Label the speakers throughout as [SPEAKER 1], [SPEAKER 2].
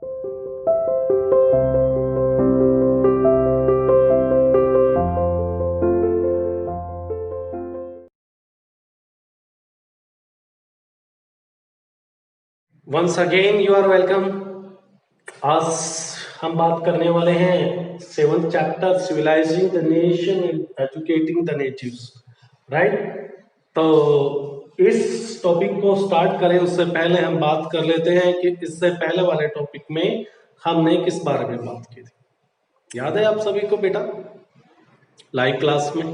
[SPEAKER 1] Once again you are welcome. आज हम बात करने वाले हैं 7th chapter civilising the nation and educating the natives, right. तो इस टॉपिक को स्टार्ट करें उससे पहले हम बात कर लेते हैं कि इससे पहले वाले टॉपिक में हमने किस बारे में बात की थी। याद है आप सभी को बेटा, लाइव क्लास में?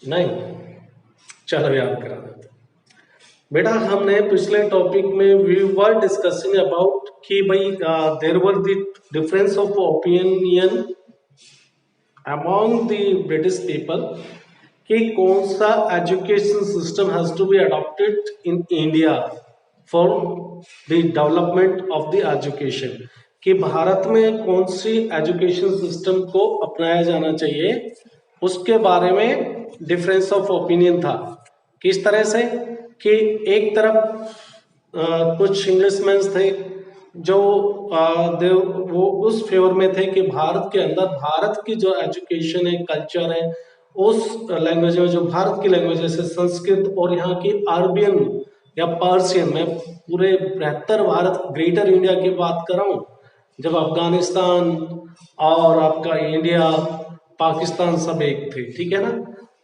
[SPEAKER 1] नहीं, चलो याद करा देते बेटा। हमने पिछले टॉपिक में वी वर डिस्कसिंग अबाउट कि भाई there were the difference of opinion among the British people कि कौन सा education system has to be adopted in India for the development of the education, कि भारत में कौन सी एजुकेशन सिस्टम को अपनाया जाना चाहिए, उसके बारे में डिफरेंस ऑफ ओपिनियन था। किस तरह से कि एक तरफ कुछ इंग्लिशमैन थे जो वो उस फेवर में थे कि भारत के अंदर भारत की जो एजुकेशन है, कल्चर है, उस लैंग्वेज में जो भारत की लैंग्वेज जैसे संस्कृत और यहाँ की अरबियन या पर्शियन, मैं पूरे बृहत्तर भारत ग्रेटर इंडिया की बात कर रहा हूँ, जब अफगानिस्तान और आपका इंडिया पाकिस्तान सब एक थे, ठीक है ना।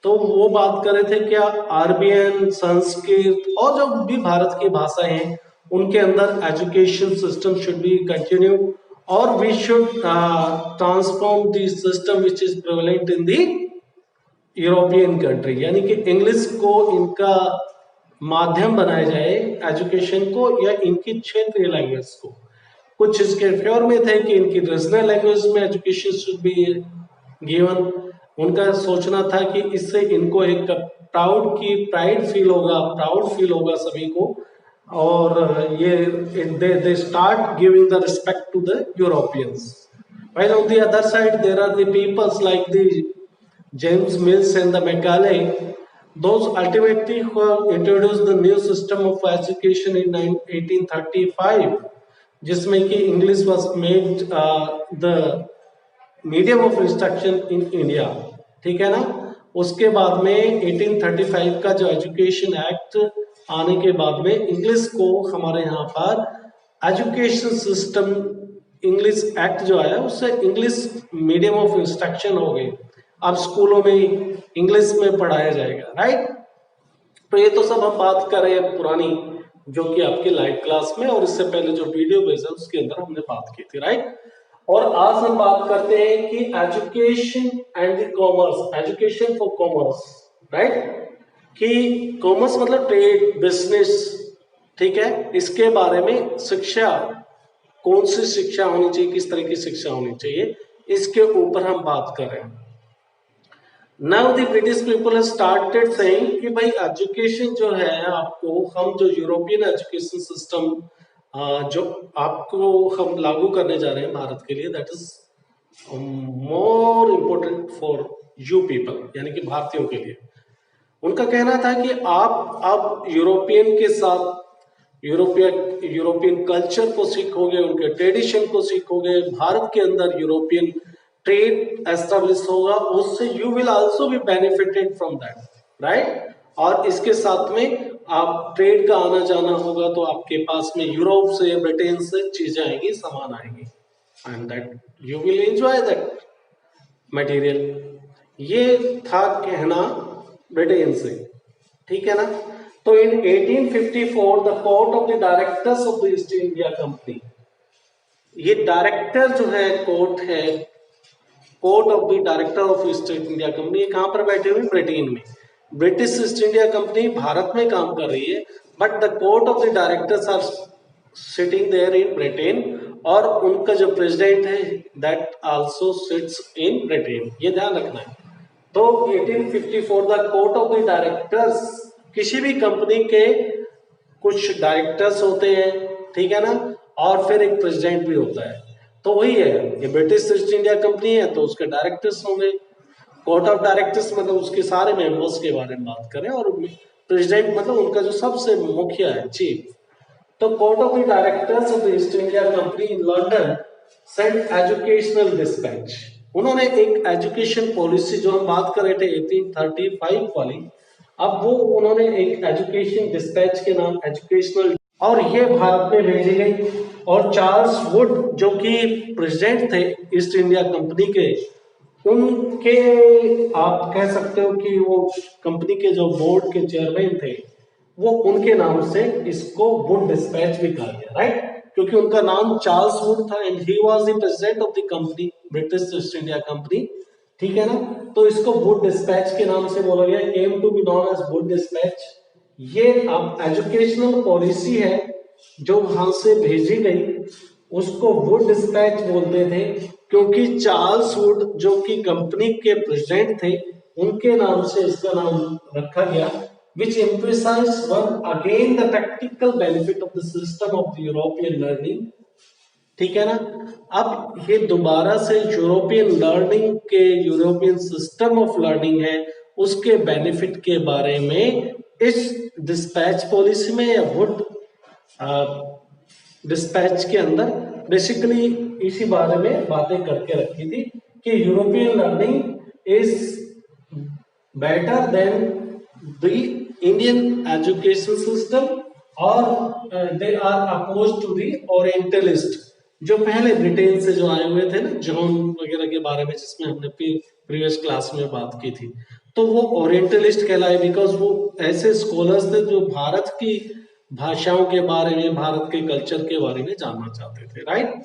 [SPEAKER 1] तो वो बात कर रहे थे क्या अरबियन, संस्कृत और जो भी भारत की भाषाएं हैं उनके अंदर education system should be continue और we should transform the system which is prevalent in the European country, यानी कि इंग्लिश को इनका माध्यम बनाया जाए एजुकेशन को या इनकी क्षेत्रीय लैंग्वेज को। कुछ इसके फेवर में थे कि इनकी रीजनल लैंग्वेज में एजुकेशन शुड बी गिवन। उनका सोचना था कि इससे इनको एक प्राइड फील होगा सभी को, और ये they start giving the respect to the Europeans. While on the other side there are the peoples like the James Mills and the Macaulay, those ultimately who introduced the new system of education in 1835, जिसमें कि English was made the medium of instruction in India, ठीक है ना। उसके बाद में 1835 का जो एजुकेशन एक्ट आने के बाद में इंग्लिश को हमारे यहाँ पर एजुकेशन सिस्टम, इंग्लिश एक्ट जो आया उससे इंग्लिश मीडियम ऑफ इंस्ट्रक्शन हो गई, अब स्कूलों में इंग्लिश में पढ़ाया जाएगा, राइट। तो ये तो सब हम बात कर रहे हैं पुरानी, जो कि आपकी लाइव क्लास में और इससे पहले जो वीडियो बेस है उसके अंदर हमने बात की थी, राइट। और आज हम बात करते हैं कि education and the commerce, education for commerce, right, कि कॉमर्स मतलब ट्रेड, बिजनेस, ठीक है। इसके बारे में शिक्षा, कौन सी शिक्षा होनी चाहिए, किस तरह की शिक्षा होनी चाहिए, इसके ऊपर हम बात कर रहे हैं। Now the British people have started saying कि भाई एजुकेशन जो है आपको, हम जो यूरोपियन एजुकेशन सिस्टम जो आपको हम लागू करने जा रहे हैं भारत के लिए, that is more important for you people, यानी कि भारतीयों के लिए। उनका कहना था कि आप अब यूरोपियन के साथ यूरोपियन कल्चर को सीखोगे, उनके ट्रेडिशन को सीखोगे, भारत के अंदर यूरोपियन ट्रेड एस्टेब्लिश होगा, उससे you will also be benefited from that, right. और इसके साथ में आप ट्रेड का आना जाना होगा तो आपके पास में यूरोप से, ब्रिटेन से चीजें आएंगी, सामान आएंगी, and that you will enjoy that material. ये था कहना ब्रिटेन से, ठीक है ना। तो in 1854 the court of the directors of the East India Company, ये डायरेक्टर जो है कोर्ट है, court of the director of East India Company, ये कहां पर बैठे हुए? ब्रिटेन में। ब्रिटिश ईस्ट इंडिया कंपनी भारत में काम कर रही है, but the court of the directors are sitting there in Britain, और उनका जो प्रेसिडेंट है that also sits in Britain, ये ध्यान रखना है। तो 1854 the court of the directors, किसी भी कंपनी के कुछ डायरेक्टर्स होते हैं, ठीक है ना, और फिर एक प्रेसिडेंट भी होता है। तो वही है, ये ब्रिटिश ईस्ट इंडिया कंपनी है तो उसके डायरेक्टर्स होंगे, कोर्ट ऑफ डायरेक्टर्स मतलब उसके सारे मेंबर्स के बारे में बात करें, और प्रेसिडेंट मतलब उनका जो सबसे मुखिया है, चीफ। तो court of the directors of the East India Company in London sent educational despatch. उन्होंने एक एजुकेशन पॉलिसी, जो हम बात कर रहे थे 1835 वाली, अब वो उन्होंने एक एजुकेशन डिस्पैच के नाम एजुकेशनल, और ये भारत में भेजी गई। और चार्ल्स वुड जो कि प्रेसिडेंट थे ईस्ट इंडिया कंपनी के, उनके आप कह सकते हो कि वो कंपनी के जो बोर्ड के चेयरमैन थे, वो उनके नाम से इसको वुड डिस्पैच भी कहा गया, राइट, क्योंकि उनका नाम चार्ल्स वुड था and he was the president of the company, British East India company, ठीक है ना। तो इसको वुड डिस्पैच के नाम से बोला गया, came to be known as Wood despatch. ये अब एजुकेशनल पॉलिसी है जो वहां से भेजी गई, उसको वुड डिस्पैच बोलते थे, क्योंकि चार्ल्स वुड जो कि कंपनी के प्रेसिडेंट थे, उनके नाम से इसका नाम रखा गया, which emphasized one again the practical benefit of the system of the European learning, ठीक है ना। अब ये दोबारा से यूरोपियन लर्निंग के, यूरोपियन सिस्टम ऑफ लर्निंग है, उसके बेनिफिट के बारे में इस डिस्पैच पॉलिसी में या वुड डिस्पैच के अंदर बेसिकली इसी बारे में बातें करके रखी थी कि European learning is better than the Indian education system, और they are oppose to the orientalist, जो पहले ब्रिटेन से जो आए हुए थे ना, जॉन वगैरह के बारे में, जिसमें हमने प्रीवियस क्लास में बात की थी, तो वो ओरिएंटलिस्ट कहलाए, बिकॉज वो ऐसे स्कॉलर्स थे जो भारत की भाषाओं के बारे में, भारत के कल्चर के बारे में जानना चाहते थे, राइट।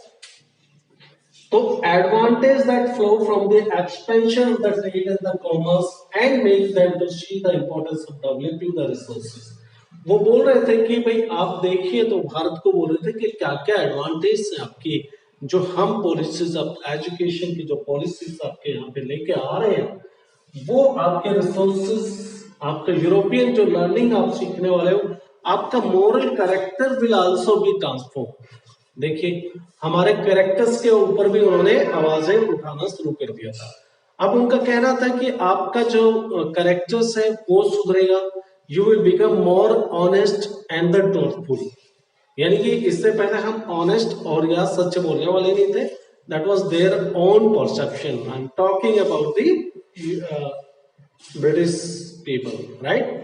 [SPEAKER 1] तो advantage that flow from the expansion of the trade and the commerce and make them to see the importance of developing the resources. वो बोल रहे थे कि भाई आप देखिए, तो भारत को बोल रहे थे कि क्या क्या एडवांटेज है आपकी, जो हम पॉलिसीज ऑफ एजुकेशन की जो पॉलिसीज आपके यहाँ पे लेके आ रहे हैं, वो आपके रिसोर्सेज, आपका यूरोपियन जो लर्निंग आप सीखने वाले हो, आपका moral character will also be transform. देखिए, हमारे कैरेक्टर्स के ऊपर भी उन्होंने आवाजें उठाना शुरू कर दिया था। अब उनका कहना था कि आपका जो कैरेक्टर्स है वो सुधरेगा, you will become more honest and the truthful. यानी कि इससे पहले हम ऑनेस्ट और या सच बोलने वाले नहीं थे, that was their own perception. I am talking about the British people, right.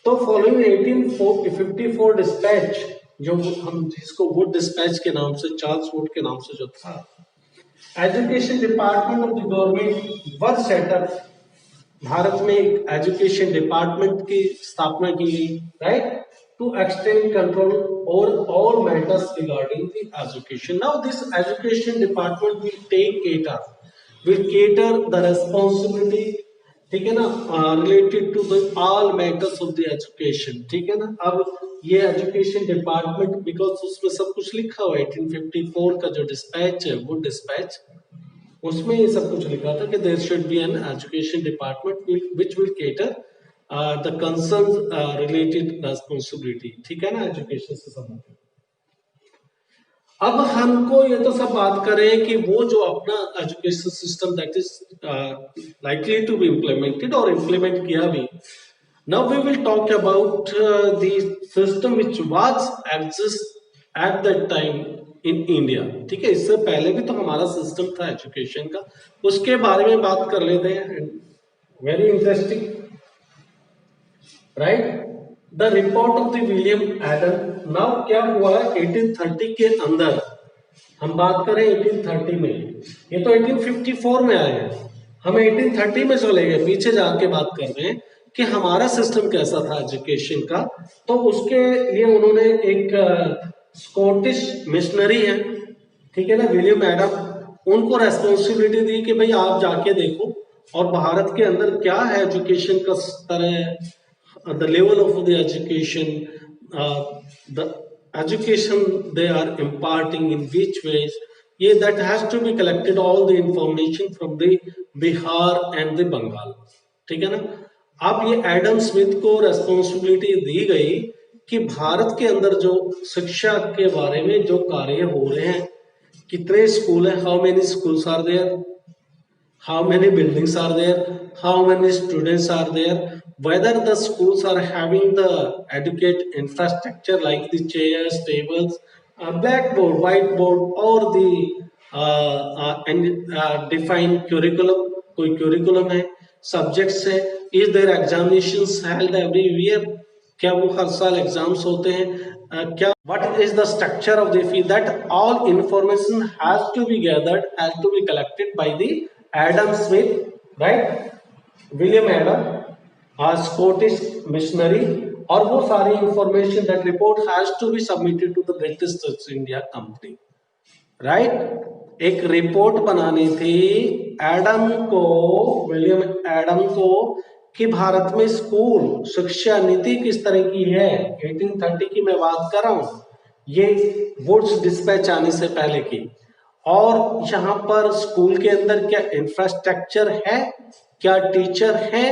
[SPEAKER 1] तो फॉलोइंग 1854 डिस्पैच, जो हम जिसको वुड डिस्पैच के नाम से, चार्ल्स वुड के नाम से जो था, education department of the government was set up. भारत में एक एजुकेशन डिपार्टमेंट की स्थापना की गई, right, to extend control over all matters regarding the education. Now this education department will cater the responsibility, ठीक है ना, related to the all matters of the education, ठीक है ना। अब ये एजुकेशन डिपार्टमेंट, बिकॉज उसमें सब कुछ लिखा हुआ है, 1854 का जो डिस्पैच है, वो डिस्पैच, उसमें ये सब कुछ लिखा था कि there should be an education department which will cater the concern related responsibility, ठीक है ना, एजुकेशन से संबंधित। अब हमको ये तो सब बात करें कि वो जो अपना education system that is likely to be implemented और इम्प्लीमेंट किया भी। Now we will talk about the system which was exist at that time in India, ठीक है। इससे पहले भी तो हमारा सिस्टम था एजुकेशन का, उसके बारे में बात कर लेते हैं। Very interesting, right. The report of the William Adam. Now क्या हुआ 1830 के अंदर, हम बात करें 1830 में, ये तो 1854 में आए हैं, हम 1830 में चले गए, पीछे जाके बात कर रहे हैं कि हमारा सिस्टम कैसा था एजुकेशन का। तो उसके लिए उन्होंने एक स्कॉटिश मिशनरी है, ठीक है ना, विलियम एडम, उनको रेस्पॉन्सिबिलिटी दी कि भाई आप जाके देखो और भारत के अंदर क्या है एजुकेशन का स्तर है, the level of the education, the education they are imparting in which ways, ये that has to be collected all the information from the Bihar and the Bengal, ठीक है ना। अब ये एडम स्मिथ को रेस्पॉन्सिबिलिटी दी गई कि भारत के अंदर जो शिक्षा के बारे में जो कार्य हो रहे हैं, कितने स्कूल हैं, how many schools are there, how many buildings are there, how many students are there, whether the schools are having the adequate infrastructure like the chairs, tables, blackboard, whiteboard, or the defined curriculum, कोई curriculum है, subjects है, is there examinations held every year, क्या वो हर साल exams होते हैं, क्या what is the structure of the fee, that all information has to be gathered, has to be collected by the Adam Smith, right, William Adam, a Scottish missionary, और वो सारी information that report has to be submitted to the British East India Company, right. एक report बनानी थी Adam को, William Adam को, कि भारत में स्कूल शिक्षा नीति किस तरह की है, 1830 की मैं बात कर रहा हूं, ये वुड्स डिस्पैच आने से पहले की, और यहाँ पर स्कूल के अंदर क्या इंफ्रास्ट्रक्चर है, क्या टीचर है,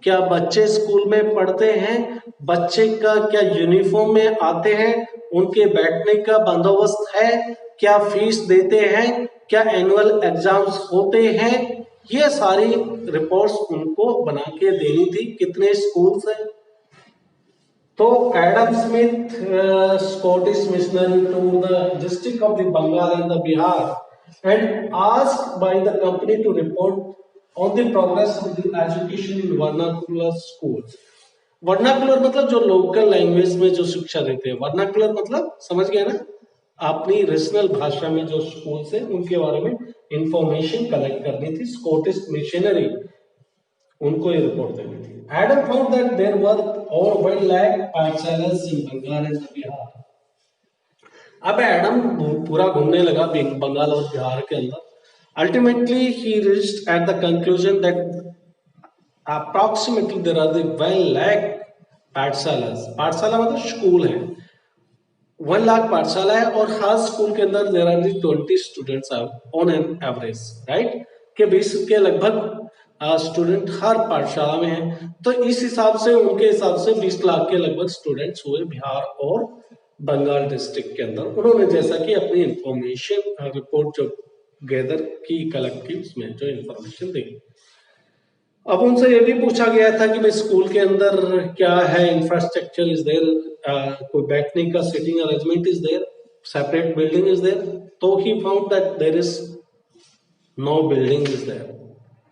[SPEAKER 1] क्या बच्चे स्कूल में पढ़ते हैं, बच्चे का क्या यूनिफॉर्म में आते हैं, उनके बैठने का बंदोबस्त है, क्या फीस देते हैं, क्या एनुअल एग्जाम्स होते हैं, ये सारी रिपोर्ट्स उनको बना के देनी थी। कितने स्कूल्स हैं, तो Adam Smith, Scottish missionary to the district of the Bengal and the Bihar and asked by the company to report on the progress of the education in vernacular schools। Vernacular मतलब जो लोकल लैंग्वेज में जो शिक्षा देते हैं, vernacular मतलब समझ गए ना, अपनी रीजनल भाषा में जो स्कूल्स है उनके बारे में इंफॉर्मेशन कलेक्ट करनी थी। स्कॉटिश मिशनरी उनको ये रिपोर्ट देनी थी। Adam found that there were over 1 lakh पाठशालास इन बंगाल एंड बिहार। अब एडम पूरा घूमने लगा बंगाल और बिहार के अंदर। Ultimately, he reached at the conclusion that approximately there are the 1 lakh पाठशालास, पाठशाला मतलब स्कूल है, 1 लाख पाठशाला है, और हर स्कूल के अंदर there are 20 students on an average, right, के 20 के लगभग स्टूडेंट हर पाठशाला में है। तो इस हिसाब से, उनके हिसाब से 20 लाख के लगभग स्टूडेंट्स हुए बिहार और बंगाल डिस्ट्रिक्ट के अंदर। उन्होंने जैसा कि अपनी इंफॉर्मेशन रिपोर्ट जो गैदर की, कलेक्ट की, उसमें जो इंफॉर्मेशन देगी। अब उनसे ये भी पूछा गया था कि भाई स्कूल के अंदर क्या है, इंफ्रास्ट्रक्चर इज देयर, कोई बैठने का sitting arrangement is there, separate building is there, तो he found that there is no building is there,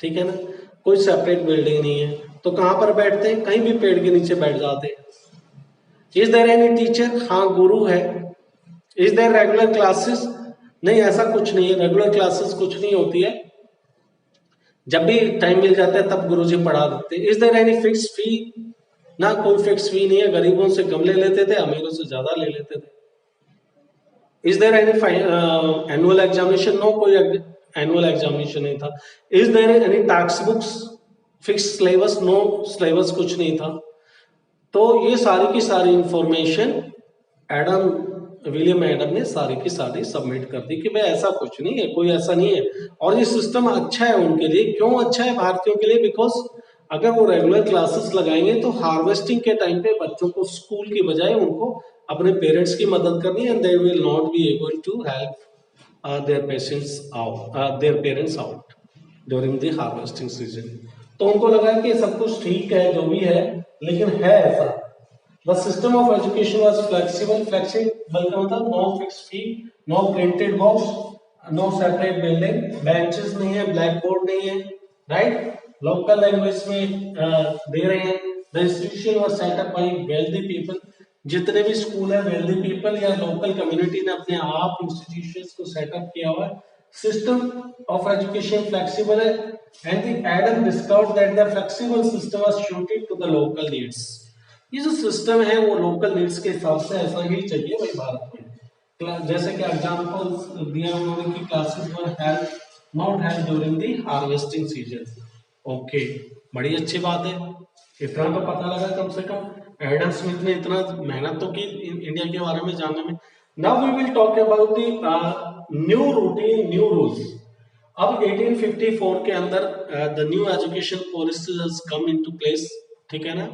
[SPEAKER 1] ठीक है ना, कोई सेपरेट बिल्डिंग नहीं है। तो कहां पर बैठते हैं, कहीं भी पेड़ के नीचे बैठ जाते हैं। इज देयर एनी टीचर, हाँ गुरु है। इज देयर रेगुलर क्लासेस, नहीं ऐसा कुछ नहीं है, रेगुलर क्लासेस कुछ नहीं होती है, जब भी टाइम मिल जाता है तब गुरुजी पढ़ा देते हैं। इज देयर एनी फिक्स फी, ना कोई फिक्स फी नहीं है, गरीबों से कम ले लेते थे, अमीरों से ज्यादा ले लेते थे। Is there any annual examination, no कोई एनुअल एग्जामिनेशन नहीं था। Is there any text books, fix syllabus, no syllabus कुछ नहीं था। तो ये सारी की सारी इंफॉर्मेशन विलियम एडम ने सारी की सारी सबमिट कर दी कि भाई ऐसा कुछ नहीं है, कोई ऐसा नहीं है। और ये सिस्टम अच्छा है उनके लिए। क्यों अच्छा है भारतीयों के लिए? बिकॉज अगर वो रेगुलर क्लासेस लगाएंगे तो हार्वेस्टिंग के टाइम पे बच्चों को स्कूल की बजाय उनको अपने पेरेंट्स की मदद करनी है, and they will not be able to help their parents out during the harvesting season. तो उनको लगा कि सब कुछ ठीक है जो भी है, लेकिन है ऐसा। The system of education was flexible का मतलब no fixed fee, no printed books, no separate building, benches नहीं है, blackboard नहीं है, right? Local language में दे रहे हैं। The institution was set up by wealthy people, जितने भी स्कूल है wealthy people या local community ने अपने आप institutions को set up किया हुआ है। System of education flexible है, and the Adam discovered that the flexible system was suited to the local needs। ये जो सिस्टम है वो लोकल नीड्स के हिसाब से ऐसा ही चाहिए भाई भारत में। जैसे कि एग्जांपल दिया उन्होंने कि classes were held not held during the harvesting season. Okay, बड़ी अच्छी बात है, इतना तो पता लगा कम से कम। एडम स्मिथ ने इतना मेहनत तो की इंडिया के बारे में जानने में। Now we will talk about the new routine, new rules. अब 1854 के अंदर the new education policy has come into place, ठीक है ना।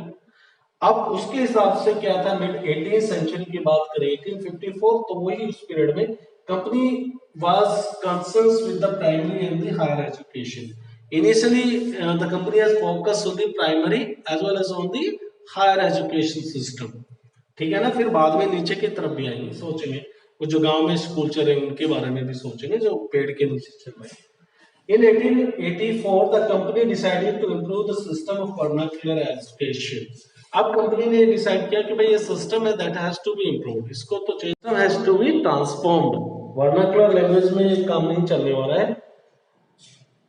[SPEAKER 1] अब उसके हिसाब से क्या था, मिड 18th सेंचुरी की बात करें 1854, तो वही उस पीरियड में company was concerns with the primary and the higher education, Initially, the company has focused on the primary as well as on the higher education system. ठीक है ना, फिर बाद में नीचे की तरफ भी आएंगे, सोचेंगे वो जो गांव में स्कूल चल रहे हैं उनके बारे में भी सोचेंगे जो पेड़ के नीचे चल रहे हैं. In 1884, the company decided to improve the system of vernacular education. अब कंपनी ने डिसाइड किया कि भाई ये सिस्टम है that has to be improved. इसको तो system has to be transformed. Vernacular language में ये काम नहीं चलने वाला है.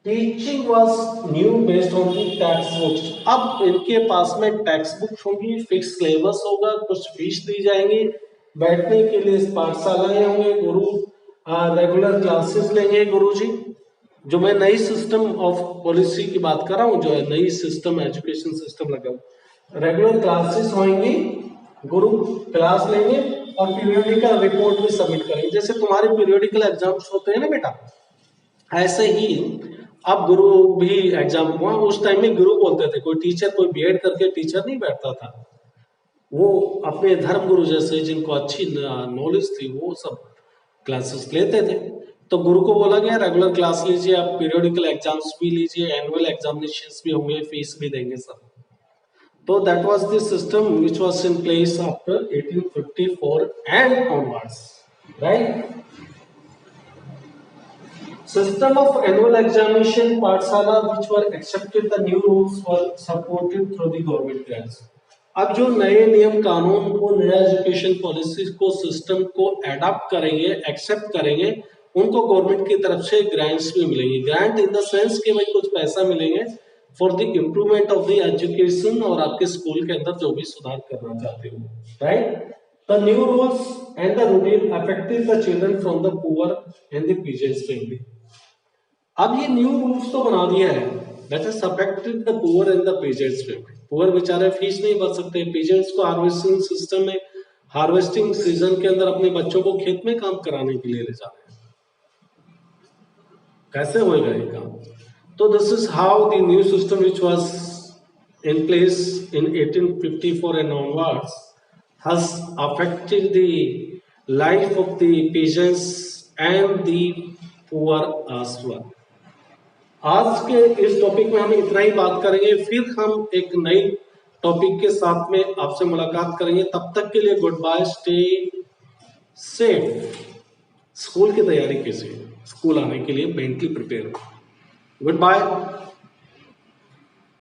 [SPEAKER 1] Teaching was new based on the text books. अब इनके पास में टेक्स्ट बुक्स होंगी, फिक्स सिलेबस होगा, कुछ फीस दी जाएंगी, बैठने के लिए पाठशालाएं होंगे, गुरु रेगुलर क्लासेस लेंगे गुरुजी. जो मैं नई सिस्टम ऑफ पॉलिसी की बात कर रहा हूँ, जो है नई सिस्टम एजुकेशन सिस्टम लगा, रेगुलर क्लासेस होंगी, गुरु क्लास लेंगे और पीरियोडिकल रिपोर्ट भी सबमिट करेंगे. जैसे तुम्हारे पीरियोडिकल एग्जाम्स होते हैं ना बेटा, ऐसे ही अब गुरु भी एग्जाम हुआ. उस टाइम में गुरु बोलते थे, कोई टीचर, कोई बीएड करके टीचर नहीं बैठता था, वो अपने धर्म गुरु जैसे जिनको अच्छी नॉलेज थी वो सब क्लासेस लेते थे. तो गुरु को बोला गया रेगुलर क्लास लीजिए, आप पीरियोडिकल एग्जाम्स भी लीजिए, एनुअल एग्जामिनेशंस भी होंगे, फीस भी देंगे सब. तो that was the system which was in place after 1854 and onwards, right. System of annual examination पाठशाला which were accepted, the new rules were supported through the government grants. अब जो नए नियम कानून को, नया एजुकेशन पॉलिसी को, सिस्टम को एडॉप्ट करेंगे, एक्सेप्ट करेंगे, उनको गवर्नमेंट की तरफ से ग्रांट्स भी मिलेंगे. ग्रांट इन द सेंस कि भाई कुछ पैसा मिलेंगे for the improvement of the education, और आपके स्कूल के अंदर जो भी सुधार करना चाहते हो, right. The new rules and the routine affected the children from the poor and the peasants family. अब ये न्यू रूल्स तो बना दिया है, that is affected the poor and the pageants family. Poor बेचारे फीस नहीं भर सकते, पेजेंट्स को हार्वेस्टिंग सिस्टम में, हार्वेस्टिंग सीजन के अंदर अपने बच्चों को खेत में काम कराने के लिए ले जा रहे हैं. कैसे होएगा ये काम? तो this is how the new system which was in place in 1854 and onwards has affected the life of the peasants and the poor as well. आज के इस टॉपिक में हम इतना ही बात करेंगे, फिर हम एक नई टॉपिक के साथ में आपसे मुलाकात करेंगे. तब तक के लिए good bye, stay safe. School की तैयारी कैसे, स्कूल आने के लिए मेंटली प्रिपेयर. Good bye.